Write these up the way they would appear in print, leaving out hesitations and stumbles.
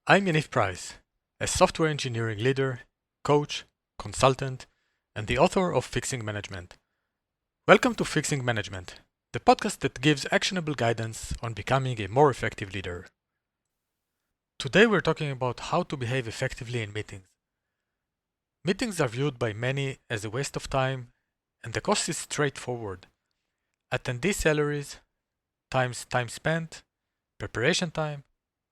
I'm Yaniv Price, a software engineering leader, coach, consultant, and the author of Fixing Management. Welcome to Fixing Management, the podcast that gives actionable guidance on becoming a more effective leader. Today we're talking about how to behave effectively in meetings. Meetings are viewed by many as a waste of time, and the cost is straightforward. Attendee salaries times time spent, preparation time,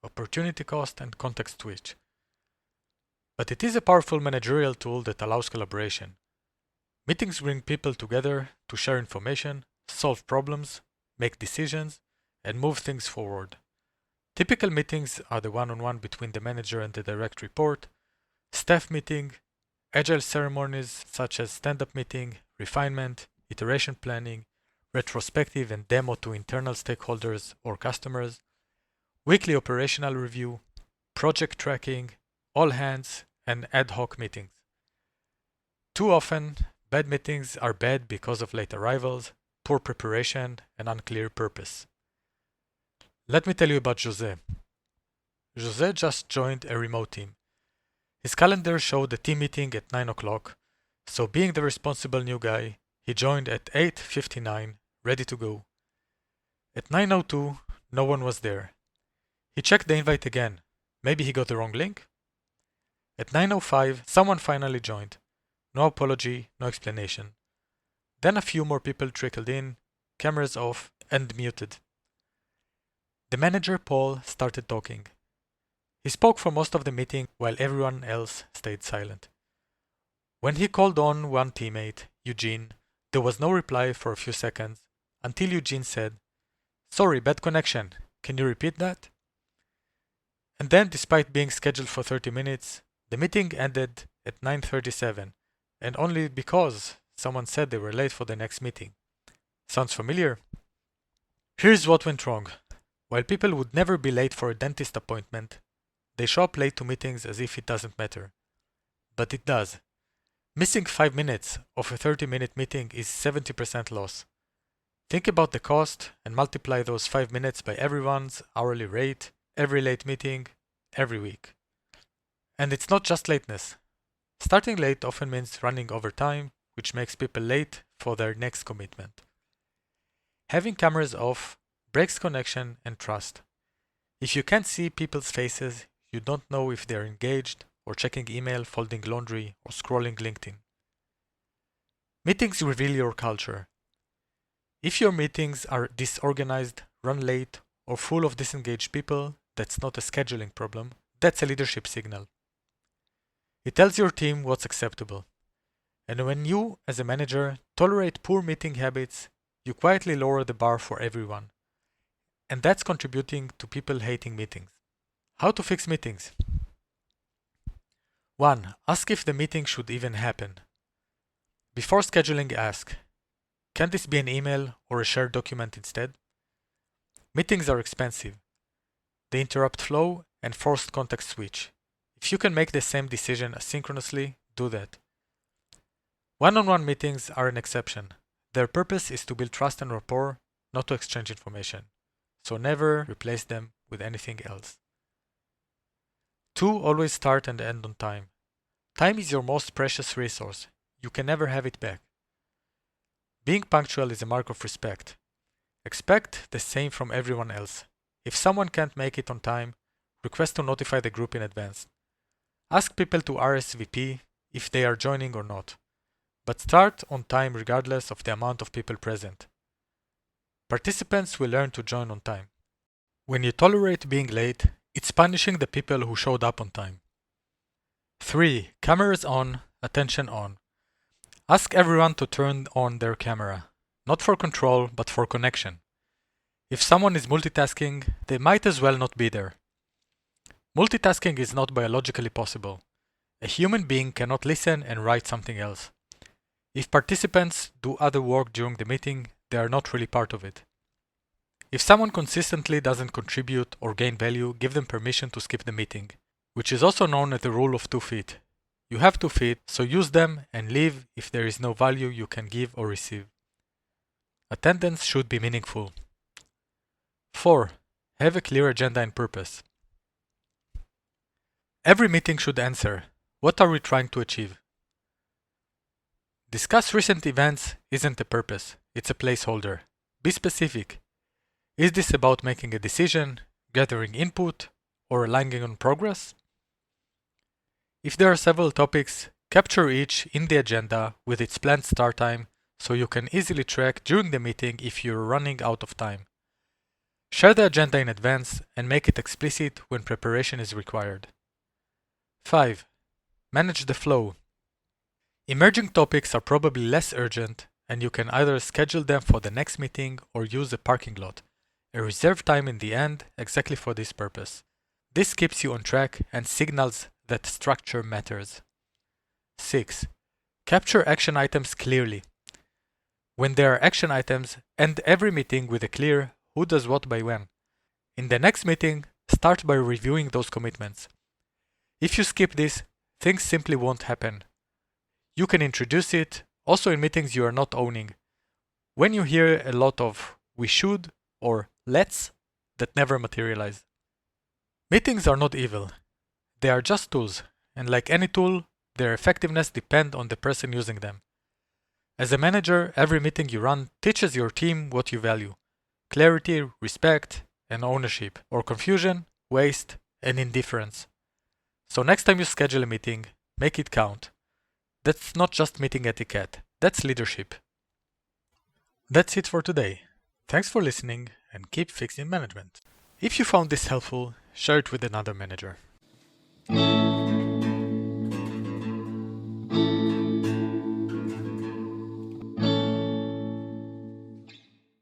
opportunity cost, and context switch. But it is a powerful managerial tool that allows collaboration. Meetings bring people together to share information, solve problems, make decisions, and move things forward. Typical meetings are the one-on-one between the manager and the direct report, staff meeting, agile ceremonies such as stand-up meeting, refinement, iteration planning, retrospective and demo to internal stakeholders or customers, weekly operational review, project tracking, all hands, and ad hoc meetings. Too often, bad meetings are bad because of late arrivals, poor preparation, and unclear purpose. Let me tell you about Jose. Jose just joined a remote team. His calendar showed a team meeting at 9 o'clock, so being the responsible new guy, he joined at 8:59, ready to go. At 9:02, no one was there. He checked the invite again. Maybe he got the wrong link? At 9:05, someone finally joined. No apology, no explanation. Then a few more people trickled in, cameras off, and muted. The manager, Paul, started talking. He spoke for most of the meeting while everyone else stayed silent. When he called on one teammate, Eugene, there was no reply for a few seconds until Eugene said, "Sorry, bad connection. Can you repeat that?" And then, despite being scheduled for 30 minutes, the meeting ended at 9:37, and only because someone said they were late for the next meeting. Sounds familiar? Here's what went wrong. While people would never be late for a dentist appointment, they show up late to meetings as if it doesn't matter. But it does. Missing 5 minutes of a 30-minute meeting is 70% loss. Think about the cost and multiply those 5 minutes by everyone's hourly rate, every late meeting, every week. And it's not just lateness. Starting late often means running over time, which makes people late for their next commitment. Having cameras off breaks connection and trust. If you can't see people's faces, you don't know if they're engaged or checking email, folding laundry, or scrolling LinkedIn. Meetings reveal your culture. If your meetings are disorganized, run late, or full of disengaged people, that's not a scheduling problem, that's a leadership signal. It tells your team what's acceptable. And when you, as a manager, tolerate poor meeting habits, you quietly lower the bar for everyone. And that's contributing to people hating meetings. How to fix meetings? 1. Ask if the meeting should even happen. Before scheduling, ask, can this be an email or a shared document instead? Meetings are expensive. They interrupt flow and forced context switch. If you can make the same decision asynchronously, do that. One-on-one meetings are an exception. Their purpose is to build trust and rapport, not to exchange information. So never replace them with anything else. 2. Always start and end on time. Time is your most precious resource. You can never have it back. Being punctual is a mark of respect. Expect the same from everyone else. If someone can't make it on time, request to notify the group in advance. Ask people to RSVP if they are joining or not. But start on time regardless of the amount of people present. Participants will learn to join on time. When you tolerate being late, it's punishing the people who showed up on time. 3. Cameras on, attention on. Ask everyone to turn on their camera, not for control, but for connection. If someone is multitasking, they might as well not be there. Multitasking is not biologically possible. A human being cannot listen and write something else. If participants do other work during the meeting, they are not really part of it. If someone consistently doesn't contribute or gain value, give them permission to skip the meeting, which is also known as the rule of 2 feet. You have 2 feet, so use them and leave if there is no value you can give or receive. Attendance should be meaningful. 4. Have a clear agenda and purpose. Every meeting should answer, what are we trying to achieve? Discuss recent events isn't a purpose, it's a placeholder. Be specific. Is this about making a decision, gathering input, or aligning on progress? If there are several topics, capture each in the agenda with its planned start time so you can easily track during the meeting if you're running out of time. Share the agenda in advance and make it explicit when preparation is required. 5. Manage the flow. Emerging topics are probably less urgent, and you can either schedule them for the next meeting or use a parking lot, a reserved time in the end exactly for this purpose. This keeps you on track and signals that structure matters. 6. Capture action items clearly. When there are action items, end every meeting with a clear who does what by when. In the next meeting, start by reviewing those commitments. If you skip this, things simply won't happen. You can introduce it also in meetings you are not owning. When you hear a lot of we should or let's that never materialize. Meetings are not evil. They are just tools, and like any tool, their effectiveness depends on the person using them. As a manager, every meeting you run teaches your team what you value: clarity, respect, and ownership, or confusion, waste, and indifference. So next time you schedule a meeting, make it count. That's not just meeting etiquette, that's leadership. That's it for today. Thanks for listening and keep fixing management. If you found this helpful, share it with another manager.